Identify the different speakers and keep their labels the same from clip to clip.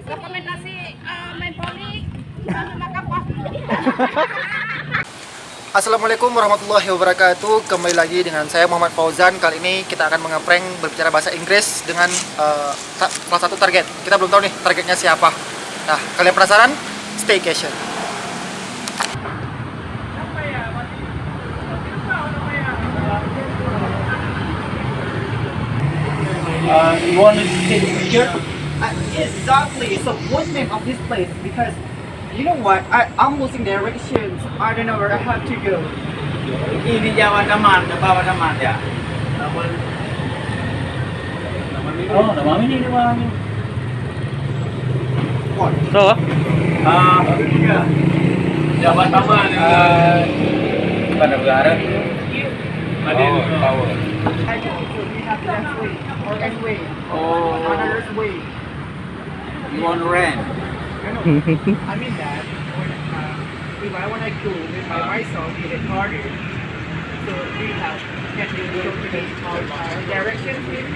Speaker 1: rekomendasi main poli sambil makan pasti.
Speaker 2: Assalamualaikum warahmatullahi wabarakatuh. Kembali lagi dengan saya Muhammad Fauzan. Kali ini kita akan mengeprank berbicara bahasa Inggris dengan salah satu target. Kita belum tahu nih targetnya siapa. Nah, kalian penasaran? Staycation.
Speaker 3: You want to take a picture?
Speaker 2: Exactly. So what's the name of this place? Because you know what? I'm losing directions. I don't know where I have to go.
Speaker 3: Ini Jawa Taman, ke bawah Taman ya. Oh, nama ini nama ini.
Speaker 2: What?
Speaker 3: So, Jawa Taman. Pada negara.
Speaker 2: Oh, tahu. I can we have that way or any way.
Speaker 3: Oh,
Speaker 2: Another way.
Speaker 3: you want to rent?
Speaker 2: I mean that if I want to go with myself in a car, so we have can you go to the direction please?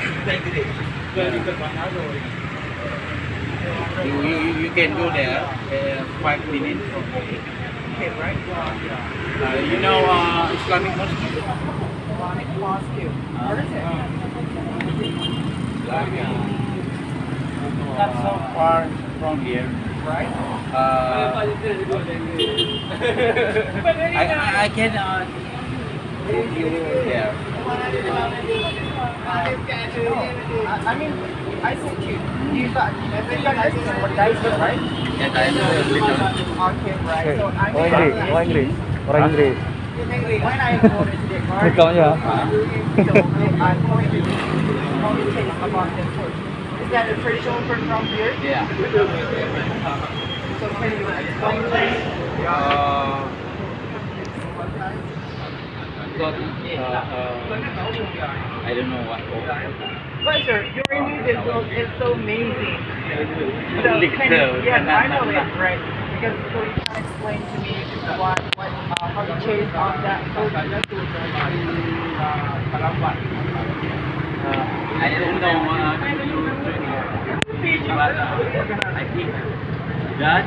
Speaker 3: You can go there 5 minutes.
Speaker 2: Okay, right?
Speaker 3: You know Islamic Mosque?
Speaker 2: Islamic mosque. Where is it?
Speaker 3: Not so far from here.
Speaker 2: Right?
Speaker 3: I can take you there.
Speaker 2: I mean, I sent you. You got guys right?
Speaker 3: Yes, I know a little.
Speaker 2: Okay, right. So I mean,
Speaker 4: Orang Inggris, orang Inggris.
Speaker 2: when I go into the car,
Speaker 4: Kau ya?
Speaker 2: so I'm going to take about the food. Is that a traditional food from here?
Speaker 3: Yeah.
Speaker 2: So can you explain please?
Speaker 3: I don't know what.
Speaker 2: But sir, your English is so amazing. So can you, yes, I know it, right? Because so you can explain to me what how you change on that food.
Speaker 3: I don't know. But I think that.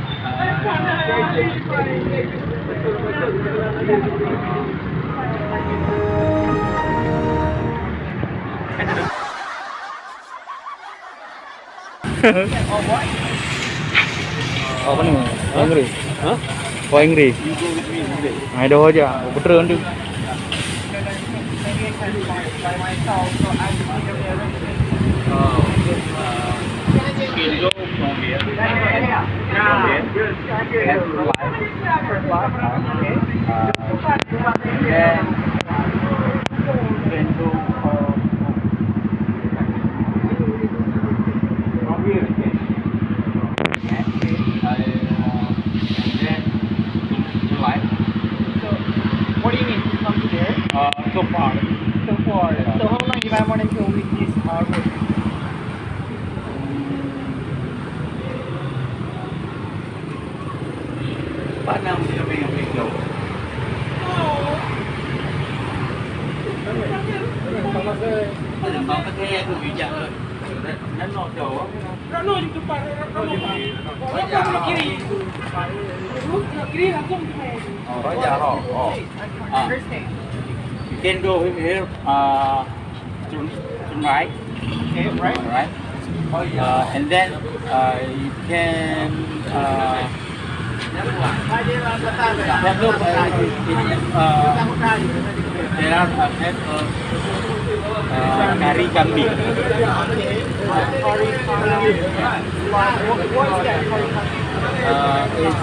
Speaker 4: Apa nih? Orang Inggris. Hah? Orang Inggris. Nah, itu aja. Betul tu.
Speaker 2: Maybe I can by myself, so I need a direction.
Speaker 3: Can go from here.
Speaker 2: Yeah.
Speaker 3: Good.
Speaker 2: First life. Okay.
Speaker 3: Then can go from here. Okay. Then to life.
Speaker 2: So, what do you mean? Come to there?
Speaker 3: So far.
Speaker 2: So far. So how long if I want to go with this route?
Speaker 3: Paano mo sila yung ikaw? Bakit kaya ito bijak? Ano ito?
Speaker 1: Rano juga Pak, Rano.
Speaker 3: Raja
Speaker 1: Kiri. Kiri langsung ke saya.
Speaker 3: Oh, Raja Ho. Oh.
Speaker 2: Understand.
Speaker 3: You can go here to right.
Speaker 2: Okay, right?
Speaker 3: Alright. And then you can look there are kari kambing.
Speaker 2: Curry kambing. What is that curry kambing?
Speaker 3: It's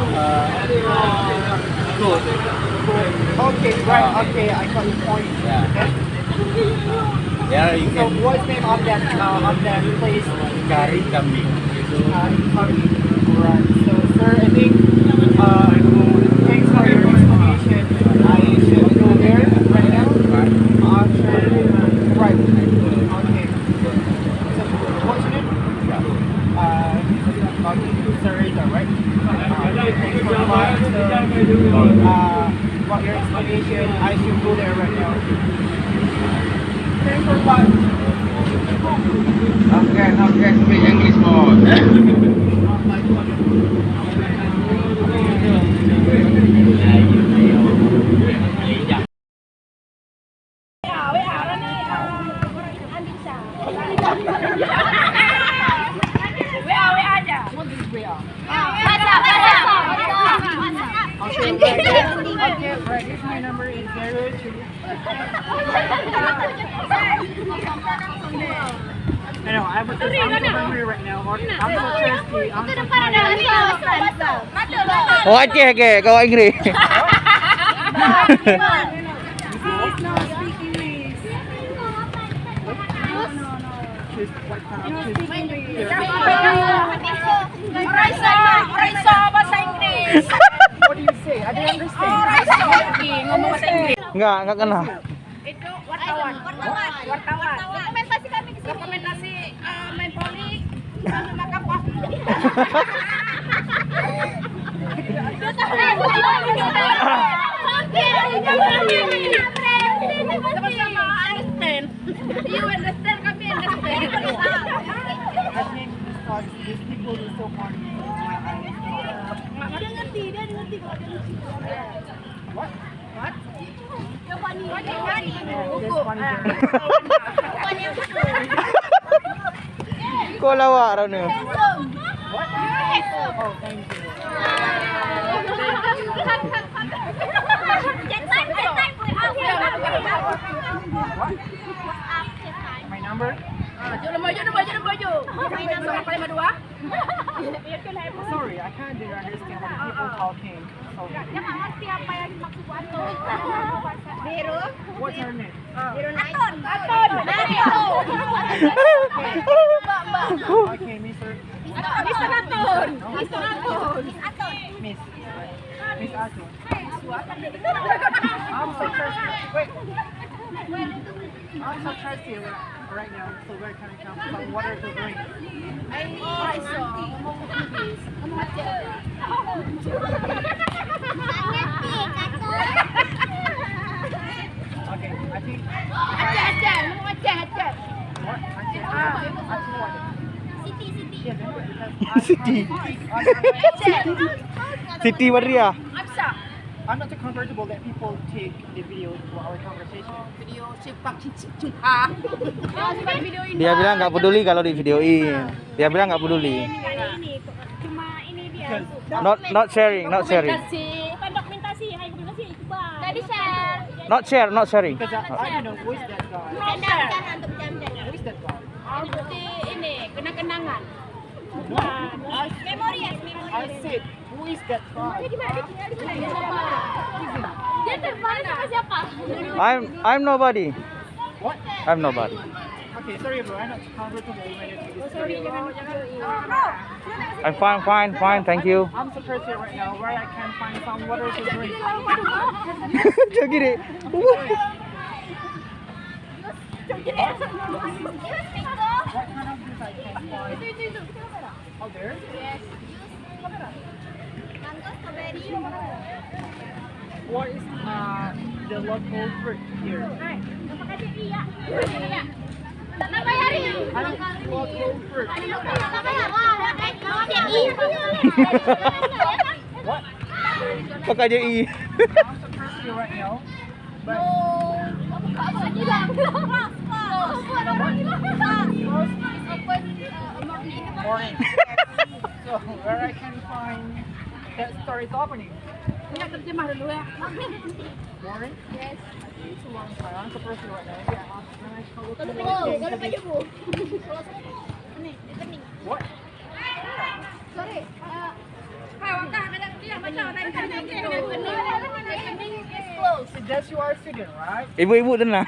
Speaker 3: good.
Speaker 2: Okay, right. Okay, I got the point.
Speaker 3: Yeah.
Speaker 2: Okay.
Speaker 3: There you
Speaker 2: So
Speaker 3: can
Speaker 2: what's the name of that place?
Speaker 3: kari kambing.
Speaker 2: Curry. Right. So sir, I think thanks for your explanation. I should go there right now.
Speaker 3: Right.
Speaker 2: Sure. Right. Okay. So what's your name? Sarita, right? Thanks for much. So, what your explanation? I should go there right now. Thanks for much.
Speaker 3: Okay, speak English more.
Speaker 1: Itu depan ada Hansa.
Speaker 4: Oh Aceh ke, kau Inggris.
Speaker 1: Raisa bahasa Inggris.
Speaker 2: What do you say? I don't understand.
Speaker 1: Raisa ngomong bahasa Inggris.
Speaker 4: Enggak kena.
Speaker 1: Itu wartawan. Dokumentasi kami ke sini. Dokumentasi main poli sama kapal. Sama-sama understand. You understand, kami understand.
Speaker 2: I think these people are so funny.
Speaker 1: Dia ngerti kalau dia lucu.
Speaker 2: What?
Speaker 1: Buku.
Speaker 4: Kau lawak dah ni.
Speaker 2: Oh, thank you. My number?
Speaker 1: Baju. Sama paling dua.
Speaker 2: Sorry, I can't really understand what the people talking. So,
Speaker 1: Dia nggak ngerti apa yang dimaksud Anto. Biru.
Speaker 2: what's her name?
Speaker 1: Biru Aton.
Speaker 2: Okay, Mr.
Speaker 1: Mister Aton.
Speaker 2: Miss. Miss Atu. I'm so thirsty. Wait. I'm so thirsty right now, so where can I come some water to drink? Okay, I think
Speaker 1: Aceh.
Speaker 2: what? Atu what? Yeah, then what? Because
Speaker 4: Siti Waria.
Speaker 2: I'm not too comfortable that people take the video for our conversation.
Speaker 1: Video sipak cicing. Video ini.
Speaker 4: Dia bilang nggak peduli kalau di videoin. Dia bilang nggak peduli.
Speaker 1: Cuma ini dia.
Speaker 4: Not sharing.
Speaker 1: Bukan dokumentasi, hai dokumentasi itu bang. Tadi share.
Speaker 4: Not sharing.
Speaker 2: Because I don't know who is that guy.
Speaker 1: Untuk jam-jam.
Speaker 2: Who is that guy?
Speaker 1: Seperti ini, kenang-kenangan. Memori.
Speaker 2: I said, who is that guy?
Speaker 1: Dia terbaik sama siapa?
Speaker 4: I'm nobody.
Speaker 2: What?
Speaker 4: I'm nobody.
Speaker 2: Okay, sorry bro, I'm not comfortable when I do this video.
Speaker 4: I'm fine. Thank you.
Speaker 2: I'm so thirsty right now where I can find some water to drink.
Speaker 4: Jadi deh.
Speaker 2: What kind of juice I can find? Oh, there? What is the local fruit here? Local fruit. What?
Speaker 4: Pakai JI.
Speaker 2: I'm so thirsty right now. But morning. So where I can find that store is opening. Morning? Yes. It's a long time. I'm so thirsty right now. Yeah, when I go to the thing, what? That's your student, right?
Speaker 4: Ibu-ibu tenang.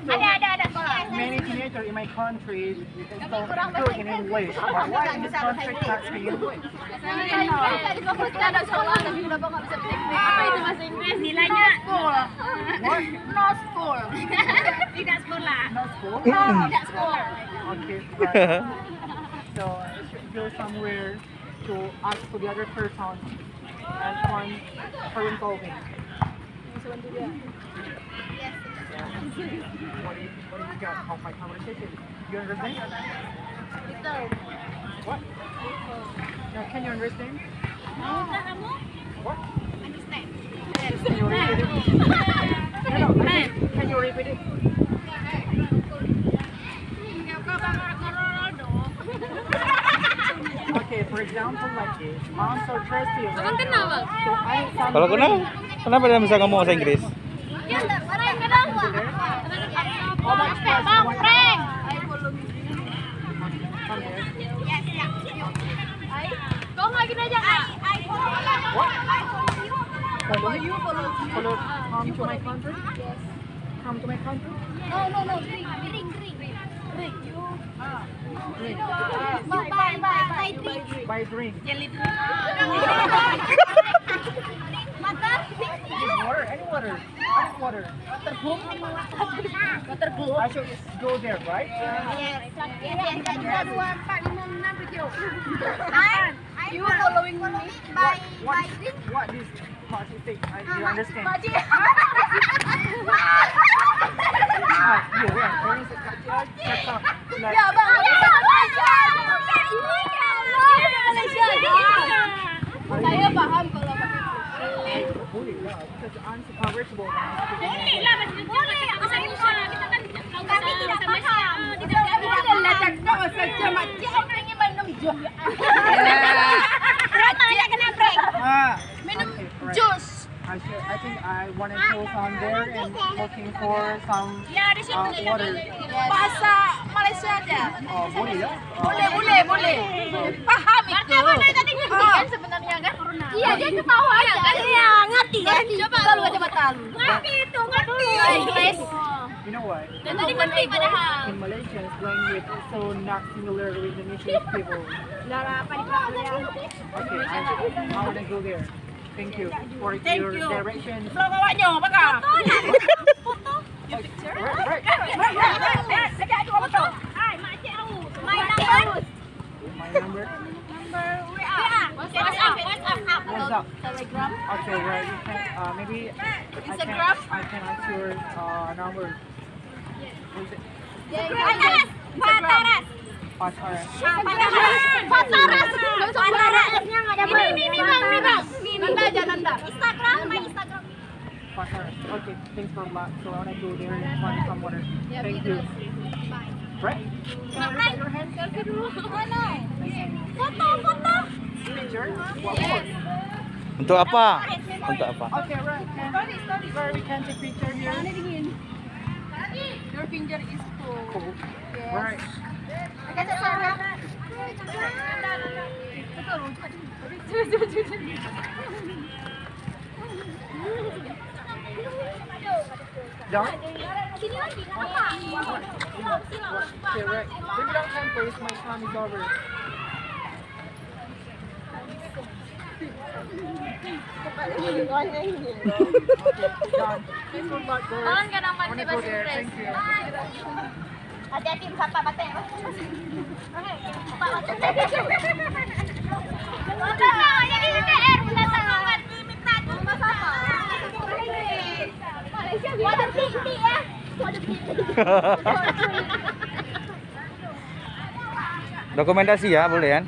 Speaker 1: Ada.
Speaker 2: Many teenagers in my country is so good in English. But why in this country can't speak English?
Speaker 1: Apa itu bahasa Inggris? Nilainya
Speaker 2: What?
Speaker 1: no school. Tidak sekolah.
Speaker 2: No school?
Speaker 1: Tidak sekolah.
Speaker 2: Okay, right. So I should go somewhere to ask to the other person and find problem solving. What do you got of my conversation? You understand? What? No, can you understand? What?
Speaker 1: Understand.
Speaker 2: Can you repeat it? No, can you repeat it? Okay, for example, like this. I'm so thirsty. Right now. So I need some
Speaker 4: Kalau kenal, kenapa dia bisa ngomong bahasa Inggris?
Speaker 2: How much price?
Speaker 1: Bang, prank.
Speaker 2: Come here. Follow you? Follow come to my country?
Speaker 1: Yes.
Speaker 2: Come to my country?
Speaker 1: No. Drink. You.
Speaker 2: Drink.
Speaker 1: Buy drink.
Speaker 2: Buy drink.
Speaker 1: Jelly drink. Water.
Speaker 2: Water? Any water? Any water?
Speaker 1: Water glow.
Speaker 2: I should go there, right?
Speaker 1: Yes. You following me? Buy drink.
Speaker 2: What is party thing? You understand? Where is it? Like,
Speaker 1: Ya, Bang. Saya paham kalau
Speaker 2: boleh lah, because unconvertible.
Speaker 1: boleh lah bahasa Indonesia. Kita kan kami tidak paham. Kita boleh cakap saja macam orang ingin minum jus. Tanya kena break. Minum
Speaker 2: Okay,
Speaker 1: jus.
Speaker 2: I think I want to go down there and looking for some
Speaker 1: Ya, di situ
Speaker 2: water.
Speaker 1: bahasa Malaysia aja.
Speaker 2: Oh, boleh ya?
Speaker 1: Boleh. Paham itu. Tadi kan sebenarnya kan? Iya, dia ketawa aja. Iya, ngerti kan? Coba lu aja mata lu. Ngerti itu, ngerti. Inggris.
Speaker 2: You know what?
Speaker 1: Dan tadi ngerti padahal.
Speaker 2: In Malaysians, language is so not similar with Indonesian people.
Speaker 1: Lara apa di belakang?
Speaker 2: Okay, I want to go there. Thank you for your directions.
Speaker 1: Belum awaknya, apa kah? Foto.
Speaker 2: Right.
Speaker 1: Sekejap dua foto. Hai, makcik tahu. My number.
Speaker 2: My number. WhatsApp.
Speaker 1: Telegram.
Speaker 2: Okay, right. You can, maybe
Speaker 1: Instagram?
Speaker 2: I can ask your number. What is it?
Speaker 1: Pataras.
Speaker 2: Pasaran.
Speaker 1: Ini bang. Nanda. Instagram.
Speaker 2: Pasaran. Okay, thanks for that. So I want to go there and find some water. Thank you. Right? Can I raise your hand?
Speaker 1: Foto.
Speaker 2: Picture? What for?
Speaker 4: Untuk apa? Untuk apa?
Speaker 2: Okay, right. Where we can take picture here.
Speaker 1: Your finger is full.
Speaker 2: Cool. Right. Done? Okay, right. Bring it out time, please. My time is over. Okay, done. Thanks for that, girls.
Speaker 1: Tolong kan
Speaker 2: I
Speaker 1: aman
Speaker 2: want
Speaker 1: di
Speaker 2: to go
Speaker 1: bahasa
Speaker 2: there.
Speaker 1: Inggris.
Speaker 2: Thank you.
Speaker 1: Hati-hati sampai batik.
Speaker 4: Dokumentasi ya, boleh kan?